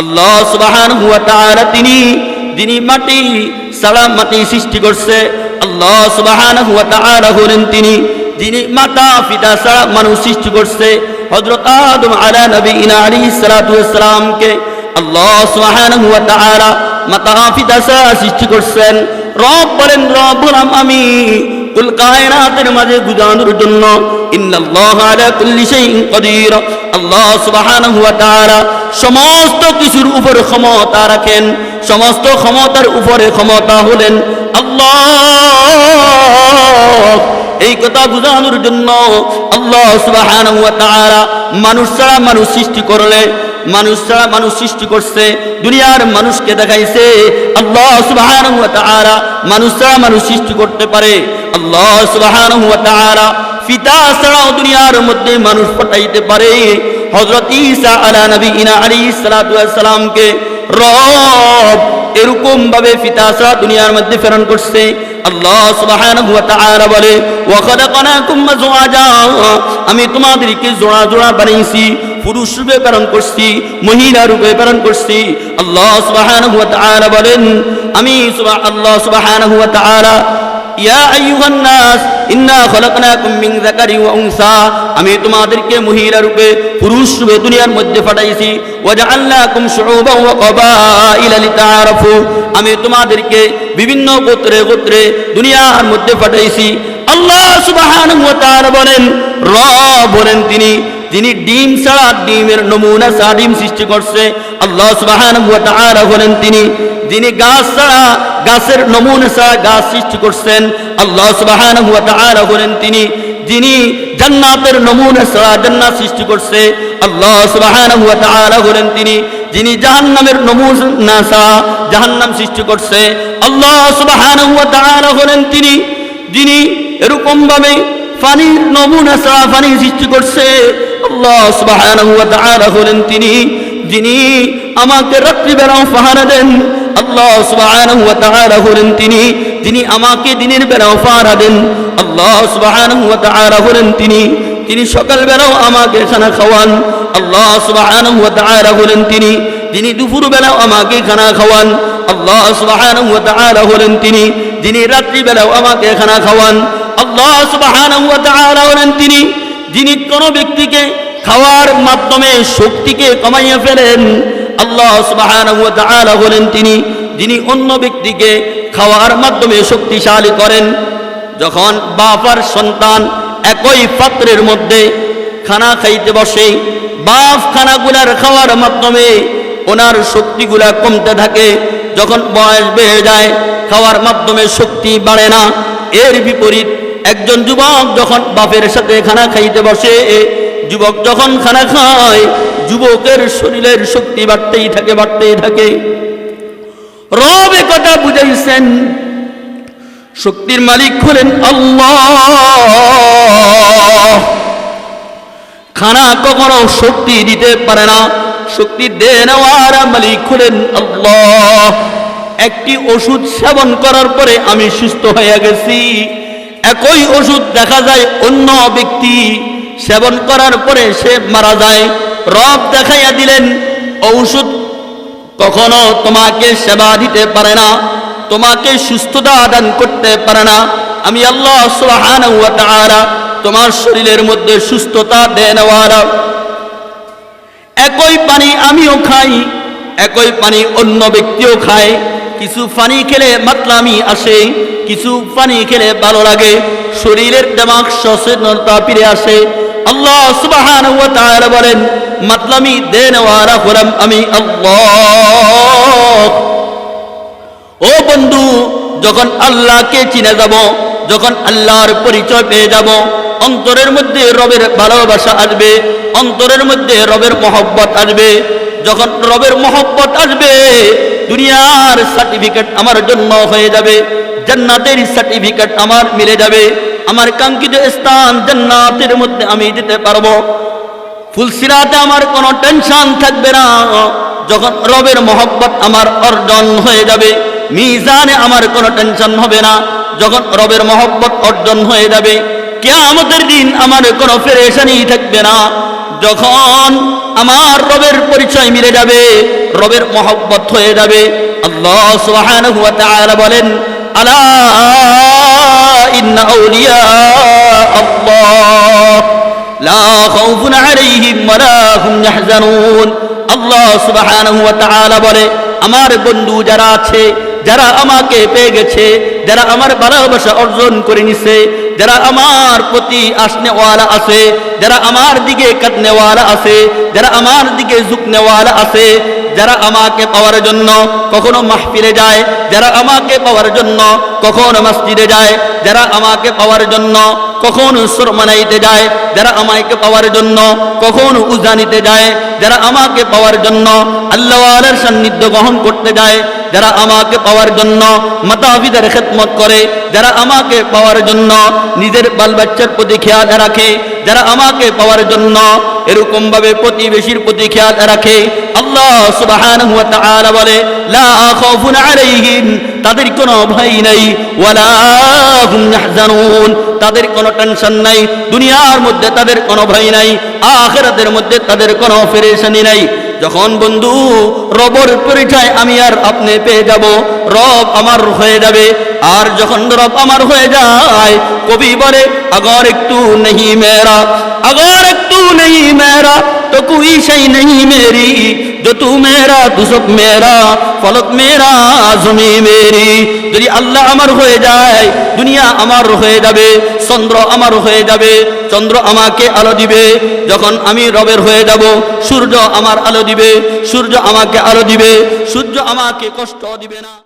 আল্লাহ সুবহানাহু ওয়া তাআলা যিনি মাটি ছাড়া মাটি সৃষ্টি করছে, আল্লাহ সুবহানাহু ওয়া তাআলা হলেন যিনি মাতা পিতা ছাড়া মানুষ সৃষ্টি করছে। হযরত আদম আলা নবিয়িনা আলাইহিস সালাতু ওয়াস সালামকে আল্লাহ সুবহানাহু ওয়া তাআলা মাতা পিতা ছাড়া সৃষ্টি করছেন। রব বলেন, রব হলাম আমি কুল কায়নাতের মাঝে গুজানোর জন্য। ইন্নাল্লাহা আলা কুল্লি শাইইন কাদির। আল্লাহ সুবহানাহু ওয়া তাআলা সমস্ত কিছুর উপর ক্ষমতা রাখেন, সমস্ত ক্ষমতার উপরে ক্ষমতা হলেন আল্লাহ। এই কথা বোঝানোর জন্য আল্লাহ সুবহানাহু ওয়া তাআলা মানুষ ছাড়া মানুষ সৃষ্টি করলে, মানুষ ছাড়া মানুষ সৃষ্টি করছে, দুনিয়ার মানুষকে দেখাইছে আল্লাহ সুবহানাহু ওয়া তাআলা মানুষ ছাড়া মানুষ সৃষ্টি করতে পারে। আল্লাহ সুবহানাহু ওয়া তাআলা পিতা ছাড়াও দুনিয়ার মধ্যে মানুষ পাঠাইতে পারে। হযরত ঈসা আলা নবিয়িনা আলাইহিস সালাতু ওয়াস সালামকে রব এরকম ভাবে পিতা ছাড়া দুনিয়ার মধ্যে প্রেরণ করছে। আল্লাহ সুবহানাহু ওয়া তাআলা বলে, ওয়া খালাকনাকুম আযওয়াজা, আমি তোমাদেরকে জোড়া জোড়া বানাইছি, পুরুষ রূপে প্রেরণ করছি, মহিলা রূপে প্রেরণ করছি। আল্লাহ সুবহানাহু ওয়া তাআলা বলেন, আল্লাহ সুবহানাহু ওয়া তাআলা ইয়া আইয়ুহান নাস ইন্না খালাকনাকুম মিন যাকারি ওয়া উনসা, আমি তোমাদেরকে মহিলা রূপে পুরুষ রূপে দুনিয়ার মধ্যে পাঠাইছি। ওয়া জাআলনাকুম শুউবান ওয়া ক্বাবাইলা লিতাআরাফু, আমি তোমাদেরকে বিভিন্ন গোত্রে গোত্রে দুনিয়ার মধ্যে পাঠাইছি। আল্লাহ সুবহানাহু ওয়া তাআলা বলেন, রব বলেন যিনি ডিম ছাড়া ডিমের নমুনা ছাড়া ডিম সৃষ্টি করছে। আল্লাহ সুবহানাহু ওয়া তাআলা বলেন যিনি গাছ ছাড়া গাছের নমুনা ছাড়া গাছ সৃষ্টি করছেন। আল্লাহ সুবহানাহু ওয়া তাআলা বলেন যিনি জান্নাতের নমুনা ছাড়া জান্নাত সৃষ্টি করছে। আল্লাহ সুবহানাহু ওয়া তাআলা বলেন যিনি জাহান্নামের নমুনা ছাড়া জাহান্নাম সৃষ্টি করছে। আল্লাহ সুবহানাহু ওয়া তাআলা বলেন যিনি এরকম ভাবে পানির নমুনা ছাড়া পানি সৃষ্টি করছে। আল্লাহ সুবহানাহু ওয়া তাআলা বলেন যিনি আমাকে রাত্রিবেলাও পাহারা দেন। আল্লাহ সুবহানাহু ওয়া তাআলা বলেন যিনি আমাকে দিনের বেলাও পাহারা দেন। আল্লাহ সুবহানাহু ওয়া তাআলা বলেন তিনি সকালবেলাও আমাকে খানা খাওয়ান। আল্লাহ সুবহানাহু ওয়া তাআলা বলেন যিনি দুপুরবেলাও আমাকে খানা খাওয়ান। আল্লাহ সুবহানাহু ওয়া তাআলা বলেন যিনি রাত্রিবেলাও আমাকে খানা খাওয়ান। আল্লাহ সুবহানাহু ওয়া তাআলা বলেন যিনি কোনো ব্যক্তিকে খাওয়ার মাধ্যমে শক্তিকে কমাইয়া ফেলেন। আল্লাহ সুবহানাহু ওয়া তাআলা বলেন যিনি অন্য ব্যক্তিকে খাওয়ার মাধ্যমে শক্তিশালী করেন। যখন বাপ আর সন্তান একই পাত্রের মধ্যে খানা খাইতে বসে, বাপ খানাগুলার খাওয়ার মাধ্যমে ওনার শক্তিগুলা কমতে থাকে। যখন বয়স বেড়ে যায়, খাওয়ার মাধ্যমে শক্তি বাড়ে না। এর বিপরীত একজন যুবক যখন বাপের সাথে খানা খাইতে বসে, যুবক যখন খানা খায়, যুবকের শরীরের শক্তি বাড়তেই থাকে। রব এ কথা বুঝাইছেন। শক্তির মালিক হলেন আল্লাহ। খানা কখনো শক্তি দিতে পারে না, শক্তি দেওয়ার মালিক হলেন আল্লাহ। একটি ওষুধ সেবন করার পরে আমি সুস্থ হয়ে গেছি, একই ওষুধ দেখা যায় অন্য ব্যক্তি সেবন করার পরে সে মারা যায়। রব দেখাইয়া দিলেন ঔষধ কখনো তোমাকে সেবা দিতে পারে না, তোমাকে সুস্থতা দান করতে পারে না। আমি আল্লাহ সুবহানাহু ওয়া তাআলা তোমার শরীরের মধ্যে সুস্থতা দেন। একই পানি আমিও খাই, একই পানি অন্য ব্যক্তিও খায়। কিছু পানি খেলে মাতলামি আসে, কিছু পানি খেলে ভালো লাগে, শরীরের দিমাগ সচেতনতা ফিরে আসে। আল্লাহ সুবহানাহু ওয়া তাআলা বলেন, মাতলামি দেনওয়ালা হলাম আমি আল্লাহ। ও বন্ধু, যখন আল্লাহকে চিনে যাব, যখন আল্লাহর পরিচয় পেয়ে যাব, অন্তরের মধ্যে রবের ভালোবাসা আসবে, অন্তরের মধ্যে রবের মহব্বত আসবে। যখন রবের মহব্বত আসবে, দুনিয়ার সার্টিফিকেট আমার জন্য হয়ে যাবে, জান্নাতের সার্টিফিকেট আমার মিলে যাবে, আমার কাঙ্ক্ষিত স্থান জান্নাতের মধ্যে আমি যেতে পারবো। ফুলসিরাতে আমার কোনো টেনশন থাকবে না। যখন রবের মহব্বত আমার অর্জন হয়ে যাবে, মিজানে আমার কোনো টেনশন হবে না। যখন রবের মহব্বত অর্জন হয়ে যাবে, কিয়ামতের দিন আমার কোনো পেরেশানি থাকবে না। যখন আমার রবের পরিচয় মিলে যাবে, রবের মহব্বত হয়ে যাবে। আল্লাহ সুবহানাহু ওয়া তাআলা বলেন, আলা ইন্না আউলিয়া আল্লাহ লা খাউফুন আলাইহিম ওয়া লা হুম ইয়াহজানুন। আল্লাহ সুবহানাহু ওয়া তাআলা বলে, আমার বন্ধু যারা আছে, যারা আমাকে পেয়ে গেছে, যারা আমার ভালোবাসা অর্জন করে নিছে, যারা আমার প্রতি আসনেওয়ালা আছে, যারা আমার দিকে কাঁদনেওয়ালা আছে, যারা আমার দিকে ঝুঁকনেওয়ালা আছে, যারা আমাকে পাওয়ার জন্য কখনো মাহফিলে যায়, যারা আমাকে পাওয়ার জন্য কখনো মসজিদে যায়, যারা আমাকে পাওয়ার জন্য কখনো সুরমানাইতে যায়, যারা আমাকে পাওয়ার জন্য কখনো উজানিতে যায়, যারা আমাকে পাওয়ার জন্য আল্লাহওয়ালার সান্নিধ্য গ্রহণ করতে যায়, যারা আমাকে পাওয়ার জন্য মাতা-পিতার খেদমত করে, যারা আমাকে পাওয়ার জন্য নিজের বাল বাচ্চার প্রতি খেয়াল রাখে, যারা আমাকে পাওয়ার জন্য এরকম ভাবে প্রতিবেশীর প্রতি খেয়াল রাখে, আল্লাহ সুবহানাহু ওয়া তাআলা বলে, লা খাউফুন আলাইহিম, তাদের কোনো ভয় নাই, ওয়ালা হুম ইয়াহজানুন, তাদের কোনো টেনশন নাই, দুনিয়ার মধ্যে তাদের কোনো ভয় নাই, আখিরাতের মধ্যে তাদের কোনো পেরেশানি নাই। যখন বন্ধু রবের পরিচয় আমি আর আপনি পেয়ে যাব, রব আমার হয়ে যাবে। আর যখন রব আমার হয়ে যায়, কবি বলে, अगर तू नहीं मेरा, अगर तू नहीं मेरा तो कोई शय नहीं मेरी, जो तू मेरा तू सब मेरा, फलक मेरा जमी मेरी। যদি আল্লাহ আমার হয়ে যায়, দুনিয়া আমার হয়ে যাবে, চন্দ্র আমার হয়ে যাবে, চন্দ্র আমাকে আলো দিবে। যখন আমি রবের হয়ে যাব, সূর্য আমার আলো দিবে, সূর্য আমাকে আলো দিবে, সূর্য আমাকে কষ্ট দিবে না।